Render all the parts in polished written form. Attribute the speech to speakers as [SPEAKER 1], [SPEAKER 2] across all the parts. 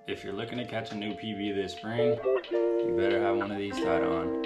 [SPEAKER 1] If you're looking to catch a new PB this spring, you better have one of these tied on.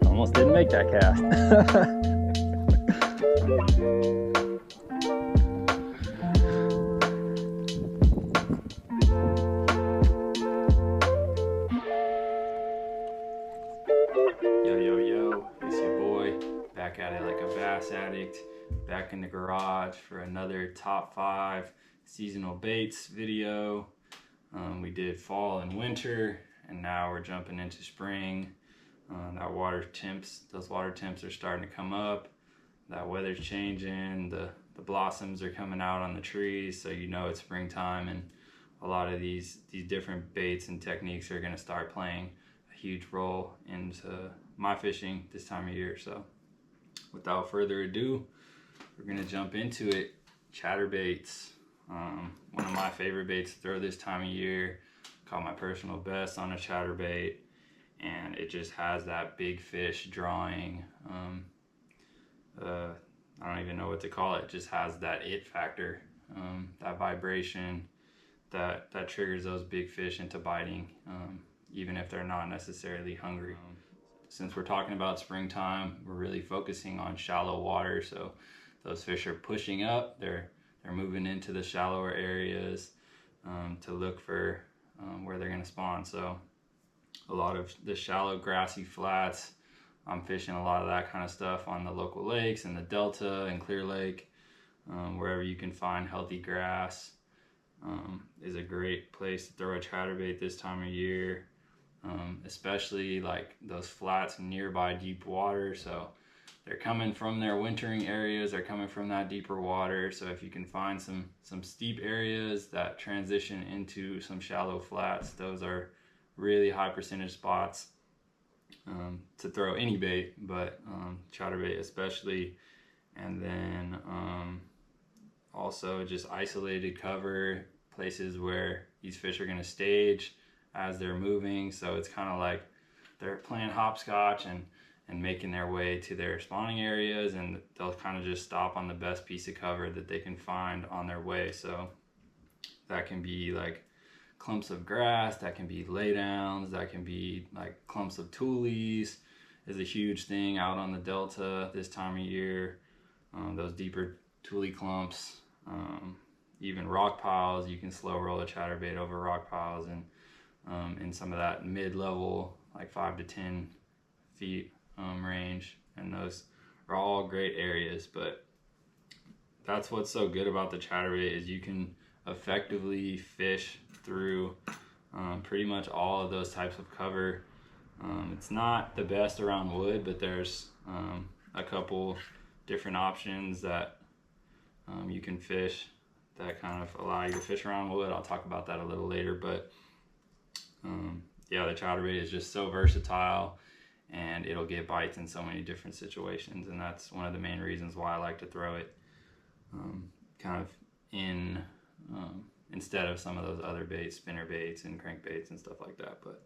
[SPEAKER 2] Almost didn't make that cast.
[SPEAKER 1] Yo, it's your boy, back at it like a bass addict, back in the garage for another top 5 seasonal baits video. We did fall and winter, and now we're jumping into spring. Those water temps are starting to come up. That weather's changing. The blossoms are coming out on the trees, so you know it's springtime, and a lot of these different baits and techniques are going to start playing a huge role into my fishing this time of year. So without further ado, we're going to jump into it. Chatterbaits, one of my favorite baits to throw this time of year. Caught my personal best on a chatterbait, and it just has that big fish drawing. I don't even know what to call it. It just has that it factor, that vibration that triggers those big fish into biting, even if they're not necessarily hungry. Since we're talking about springtime, we're really focusing on shallow water, so those fish are pushing up. They're moving into the shallower areas to look for where they're going to spawn. So a lot of the shallow grassy flats, I'm fishing a lot of that kind of stuff on the local lakes and the Delta and Clear Lake. Wherever you can find healthy grass is a great place to throw a chatterbait this time of year, especially like those flats nearby deep water. So they're coming from their wintering areas, they're coming from that deeper water. So if you can find some steep areas that transition into some shallow flats, those are really high percentage spots to throw any bait, but chatterbait especially. And then also just isolated cover, places where these fish are going to stage as they're moving. So it's kind of like they're playing hopscotch and making their way to their spawning areas, and they'll kind of just stop on the best piece of cover that they can find on their way. So that can be like clumps of grass, that can be laydowns, that can be like clumps of tules is a huge thing out on the Delta this time of year. Those deeper tule clumps, even rock piles. You can slow roll a chatterbait over rock piles, and in some of that mid-level, like 5 to 10 feet range, and those are all great areas. But that's what's so good about the chatterbait, is you can effectively fish through pretty much all of those types of cover. It's not the best around wood, but there's a couple different options that you can fish that kind of allow you to fish around wood. I'll talk about that a little later, but yeah, the chatterbait is just so versatile, and it'll get bites in so many different situations, and that's one of the main reasons why I like to throw it kind of in instead of some of those other baits, spinner baits and crankbaits and stuff like that, but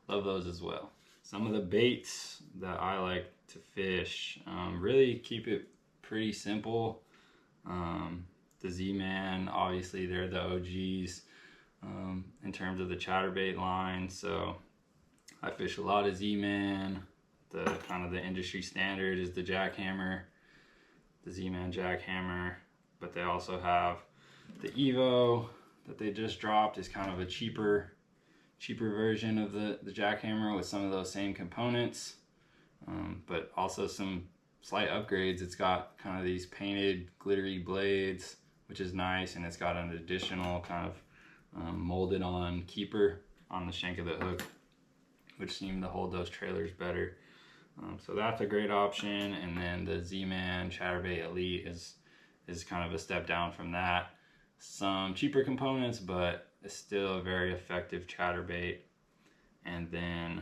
[SPEAKER 1] love those as well. Some of the baits that I like to fish, really keep it pretty simple. The Z-Man, obviously they're the OGs in terms of the chatterbait line, so I fish a lot of Z-Man. The kind of the industry standard is the Jackhammer, the Z-Man Jackhammer, but they also have the Evo that they just dropped, is kind of a cheaper version of the Jackhammer with some of those same components, but also some slight upgrades. It's got kind of these painted glittery blades, which is nice, and it's got an additional kind of molded on keeper on the shank of the hook, which seemed to hold those trailers better. So that's a great option. And then the Z-Man Chatterbait Elite is kind of a step down from that. Some cheaper components, but it's still a very effective chatterbait. And then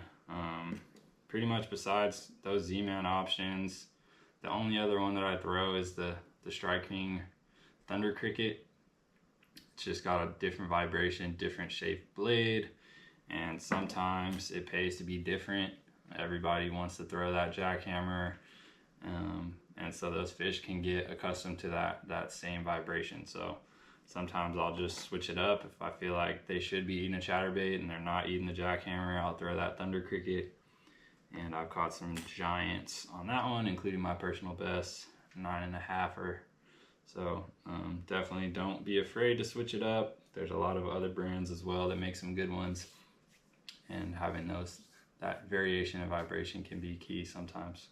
[SPEAKER 1] pretty much besides those Z-Man options, the only other one that I throw is the Strike King Thunder Cricket. It's just got a different vibration, different shaped blade, and sometimes it pays to be different. Everybody wants to throw that jackhammer, and so those fish can get accustomed to that same vibration. So sometimes I'll just switch it up. If I feel like they should be eating a chatterbait and they're not eating the jackhammer, I'll throw that Thunder Cricket. And I've caught some giants on that one, including my personal best, 9.5er. So definitely don't be afraid to switch it up. There's a lot of other brands as well that make some good ones, and having that variation of vibration can be key sometimes.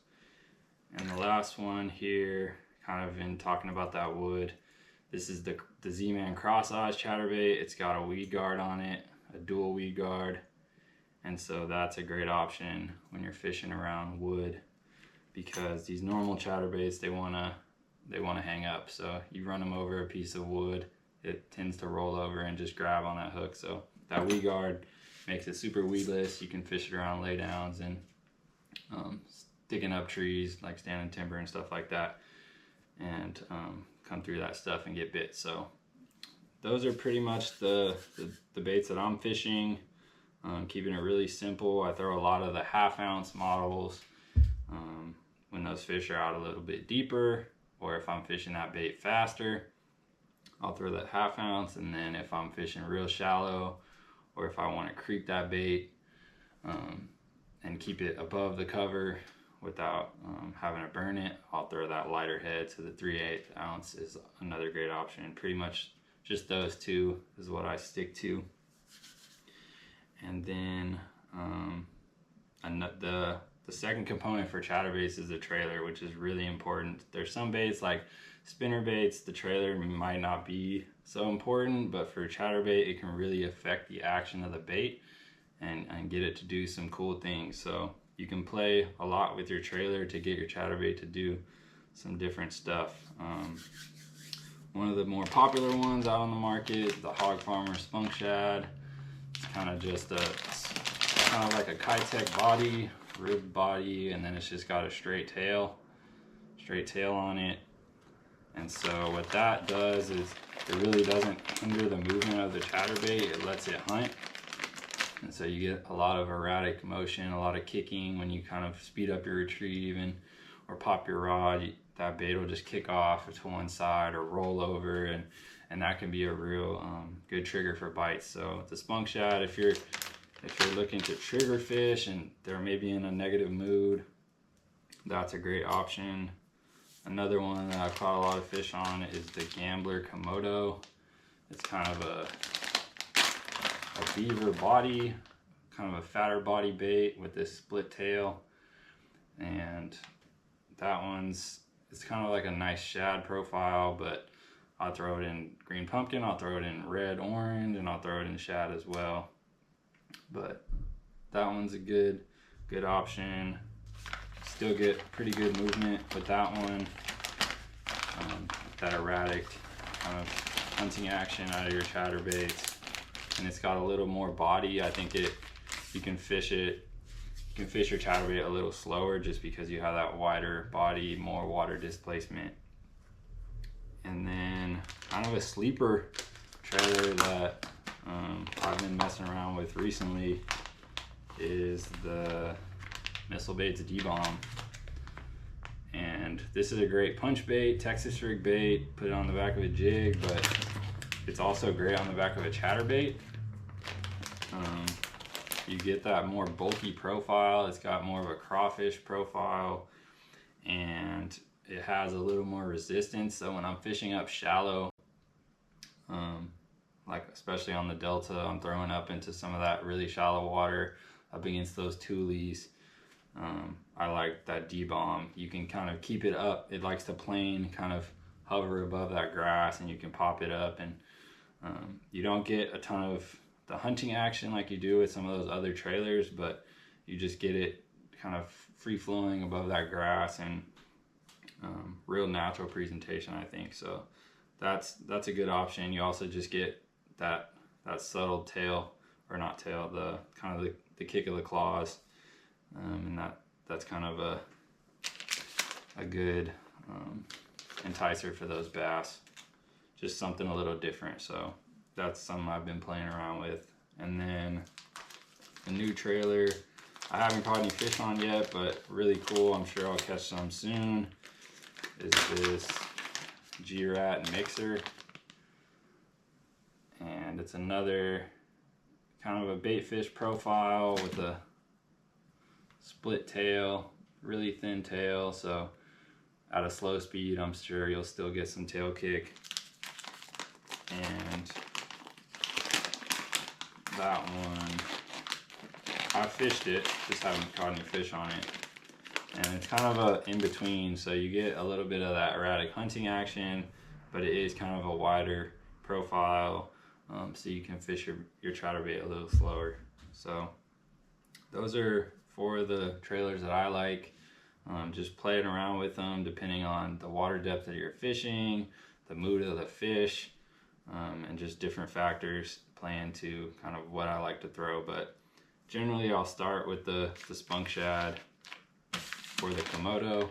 [SPEAKER 1] And the last one here, kind of in talking about that wood, this is the Z-Man Crosseyez Chatterbait. It's got a weed guard on it, a dual weed guard, and so that's a great option when you're fishing around wood, because these normal chatterbaits, they wanna hang up. So you run them over a piece of wood, it tends to roll over and just grab on that hook. So that weed guard makes it super weedless. You can fish it around laydowns and sticking up trees, like standing timber and stuff like that, and come through that stuff and get bit. So those are pretty much the baits that I'm fishing. Keeping it really simple. I throw a lot of the 1/2 ounce models when those fish are out a little bit deeper, or if I'm fishing that bait faster, I'll throw that 1/2 ounce. And then if I'm fishing real shallow, or if I want to creep that bait and keep it above the cover without having to burn it, I'll throw that lighter head. So the 3/8 ounce is another great option. Pretty much just those two is what I stick to. And then the second component for chatterbaits is the trailer, which is really important. There's some baits like spinner baits, the trailer might not be so important, but for chatterbait, it can really affect the action of the bait and get it to do some cool things. So you can play a lot with your trailer to get your chatterbait to do some different stuff. One of the more popular ones out on the market, the Hogfarmer Spunk Shad. It's kind of just kind of like a Kitech body, ribbed body, and then it's just got a straight tail on it. And so what that does is it really doesn't hinder the movement of the chatterbait, it lets it hunt. And so you get a lot of erratic motion, a lot of kicking when you kind of speed up your retrieve or pop your rod. That bait will just kick off to one side or roll over, and that can be a real good trigger for bites. So the Spunk Shad, if you're looking to trigger fish and they're maybe in a negative mood, that's a great option. Another one that I've caught a lot of fish on is the Gambler Komodo. It's kind of a beaver body, kind of a fatter body bait with this split tail, and that it's kind of like a nice shad profile, but I'll throw it in green pumpkin, I'll throw it in red orange, and I'll throw it in shad as well. But that one's a good option. Still get pretty good movement with that one. That erratic kind of hunting action out of your chatterbaits, and it's got a little more body. I think you can fish your chatterbait a little slower just because you have that wider body, more water displacement. And then kind of a sleeper trailer that I've been messing around with recently is the Missile Baits D-Bomb. And this is a great punch bait, Texas rig bait, put it on the back of a jig, but it's also great on the back of a chatterbait. You get that more bulky profile, it's got more of a crawfish profile, and it has a little more resistance. So when I'm fishing up shallow, like especially on the Delta, I'm throwing up into some of that really shallow water up against those toolies. I like that D-Bomb. You can kind of keep it up. It likes to plane kind of hover above that grass and you can pop it up, and you don't get a ton of the hunting action like you do with some of those other trailers, but you just get it kind of free flowing above that grass, and real natural presentation, I think. So that's a good option. You also just get that subtle tail, or not tail, the kind of the kick of the claws, and that's kind of a good enticer for those bass. Just something a little different. So that's something I've been playing around with. And then the new trailer I haven't caught any fish on yet, but really cool, I'm sure I'll catch some soon, is this G-Ratt Mixer. And it's another kind of a bait fish profile with a split tail, really thin tail, so at a slow speed I'm sure you'll still get some tail kick. And that one, I fished it, just haven't caught any fish on it. And it's kind of a in between, so you get a little bit of that erratic hunting action, but it is kind of a wider profile, so you can fish your chatterbait a little slower. So those are 4 of the trailers that I like. Just playing around with them depending on the water depth that you're fishing, the mood of the fish, and just different factors play into kind of what I like to throw. But generally I'll start with the Spunk Shad or the Komodo.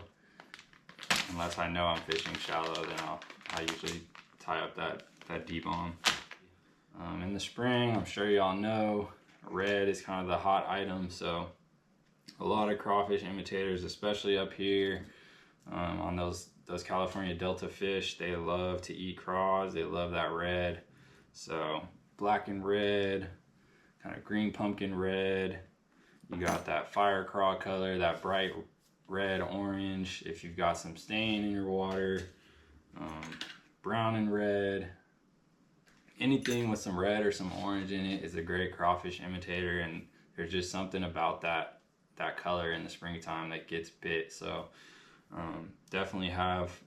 [SPEAKER 1] Unless I know I'm fishing shallow, then I usually tie up that D-bomb. In the spring, I'm sure y'all know, red is kind of the hot item, so a lot of crawfish imitators, especially up here on those California Delta fish, they love to eat craws. They love that red. So black and red, kind of green pumpkin red. You got that fire craw color, that bright red orange if you've got some stain in your water, brown and red. Anything with some red or some orange in it is a great crawfish imitator, and there's just something about that color in the springtime that gets bit. So definitely have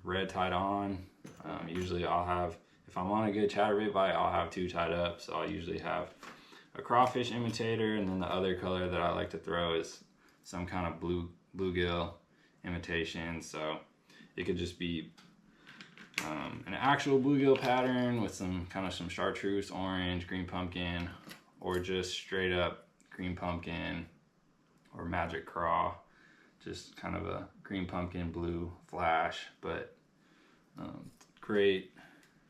[SPEAKER 1] red tied on. Usually I'll have, if I'm on a good chatterbait bite, I'll have 2 tied up. So I'll usually have a crawfish imitator, and then the other color that I like to throw is some kind of bluegill imitation. So it could just be an actual bluegill pattern with some chartreuse orange, green pumpkin, or just straight up green pumpkin or magic craw, just kind of a green pumpkin blue flash. But great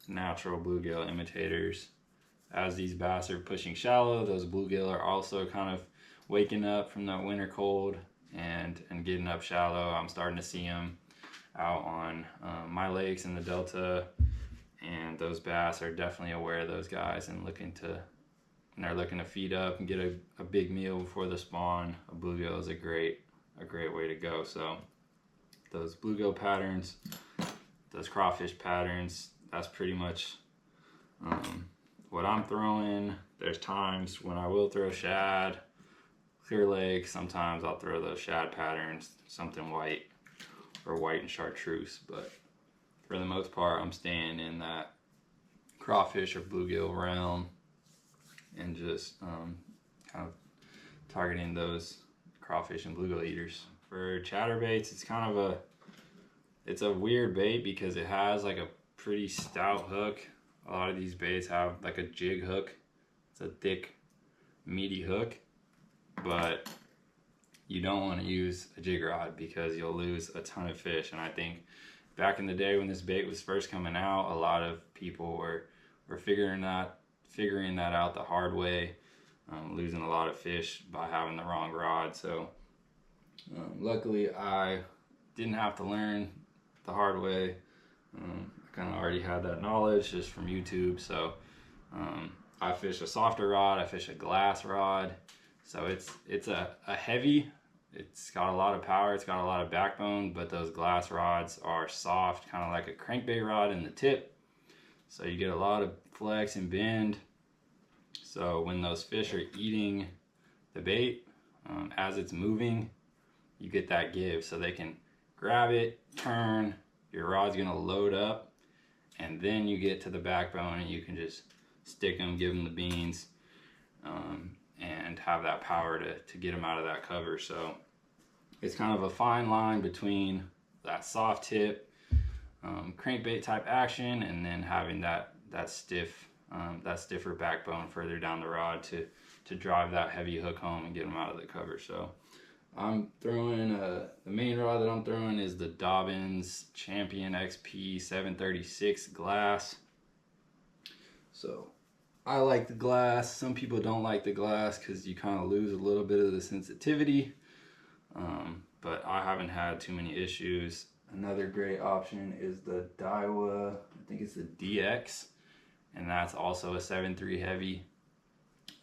[SPEAKER 1] natural bluegill imitators. As these bass are pushing shallow, those bluegill are also kind of waking up from that winter cold and getting up shallow. I'm starting to see them out on my lakes in the Delta, and those bass are definitely aware of those guys and they're looking to feed up and get a big meal before the spawn. A bluegill is a great way to go. So those bluegill patterns, those crawfish patterns, that's pretty much what I'm throwing. There's times when I will throw shad, clear lake. Sometimes I'll throw those shad patterns, something white or white and chartreuse, but for the most part I'm staying in that crawfish or bluegill realm and just kind of targeting those crawfish and bluegill eaters. For chatterbaits, it's a weird bait because it has like a pretty stout hook. A lot of these baits have like a jig hook. It's a thick, meaty hook, but you don't want to use a jig rod because you'll lose a ton of fish. And I think back in the day when this bait was first coming out, a lot of people were figuring that out the hard way, losing a lot of fish by having the wrong rod. So luckily I didn't have to learn the hard way. I kind of already had that knowledge just from YouTube. So I fish a softer rod, I fish a glass rod. So it's a heavy, it's got a lot of power, it's got a lot of backbone, but those glass rods are soft, kind of like a crankbait rod in the tip. So you get a lot of flex and bend. So when those fish are eating the bait, as it's moving, you get that give. So they can grab it, turn, your rod's gonna load up, and then you get to the backbone and you can just stick them, give them the beans, and have that power to get them out of that cover. So it's kind of a fine line between that soft tip, crankbait type action, and then having that stiffer backbone further down the rod to drive that heavy hook home and get them out of the cover. So I'm throwing the main rod that I'm throwing is the Dobyns Champion XP 736 glass. So I like the glass. Some people don't like the glass because you kind of lose a little bit of the sensitivity, but I haven't had too many issues. Another great option is the Daiwa, I think it's the DX, and that's also a 7.3 heavy.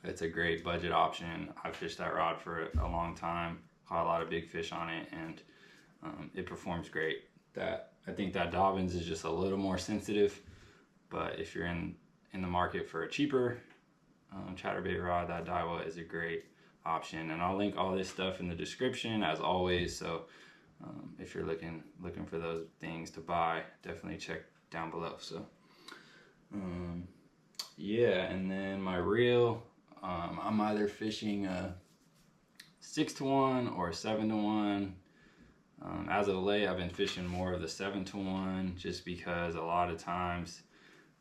[SPEAKER 1] It's a great budget option. I fished that rod for a long time, caught a lot of big fish on it, and it performs great. I think that Dobyns is just a little more sensitive, but if you're in the market for a cheaper chatterbait rod, that Daiwa is a great option. And I'll link all this stuff in the description as always, so if you're looking for those things to buy, definitely check down below. So yeah, and then my reel, I'm either fishing a 6-to-1 or a 7-to-1. As of late, I've been fishing more of the 7-to-1 just because a lot of times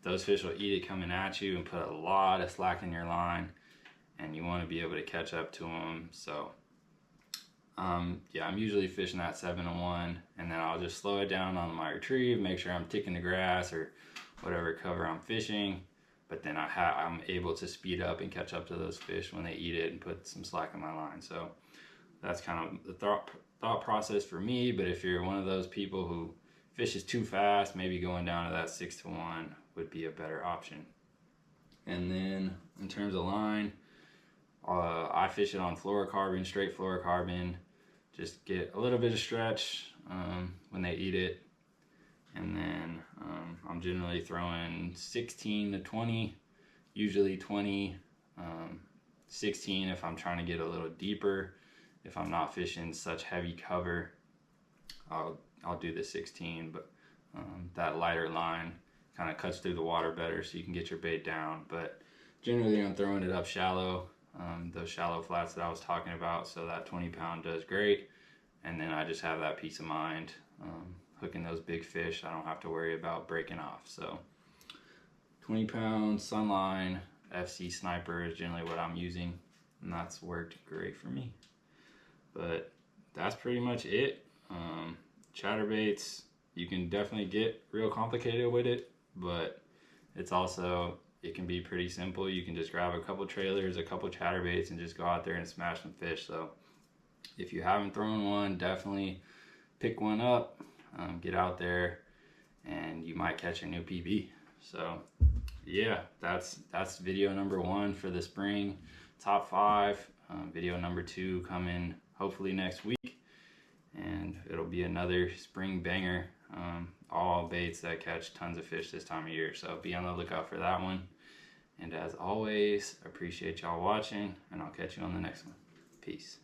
[SPEAKER 1] those fish will eat it coming at you and put a lot of slack in your line, and you want to be able to catch up to them. So yeah, I'm usually fishing that 7-to-1, and then I'll just slow it down on my retrieve, make sure I'm ticking the grass or whatever cover I'm fishing, but then I'm able to speed up and catch up to those fish when they eat it and put some slack in my line. So that's kind of the thought process for me. But if you're one of those people who fishes too fast, maybe going down to that 6-to-1 would be a better option. And then in terms of line, I fish it on fluorocarbon, straight fluorocarbon, just get a little bit of stretch when they eat it. And then I'm generally throwing 16 to 20, usually 20, 16 if I'm trying to get a little deeper. If I'm not fishing such heavy cover, I'll do the 16, but that lighter line kind of cuts through the water better so you can get your bait down. But generally I'm throwing it up shallow, those shallow flats that I was talking about, so that 20-pound does great. And then I just have that peace of mind hooking those big fish. I don't have to worry about breaking off. So 20-pound Sunline FC Sniper is generally what I'm using, and that's worked great for me. But that's pretty much it. Chatterbaits, you can definitely get real complicated with it, but it can be pretty simple. You can just grab a couple trailers, a couple chatterbaits, and just go out there and smash some fish. So if you haven't thrown one, definitely pick one up, get out there, and you might catch a new PB. So yeah, that's video number 1 for the spring top 5. Video number 2 coming hopefully next week, and it'll be another spring banger, all baits that catch tons of fish this time of year. So be on the lookout for that one. And as always, appreciate y'all watching, and I'll catch you on the next one. Peace.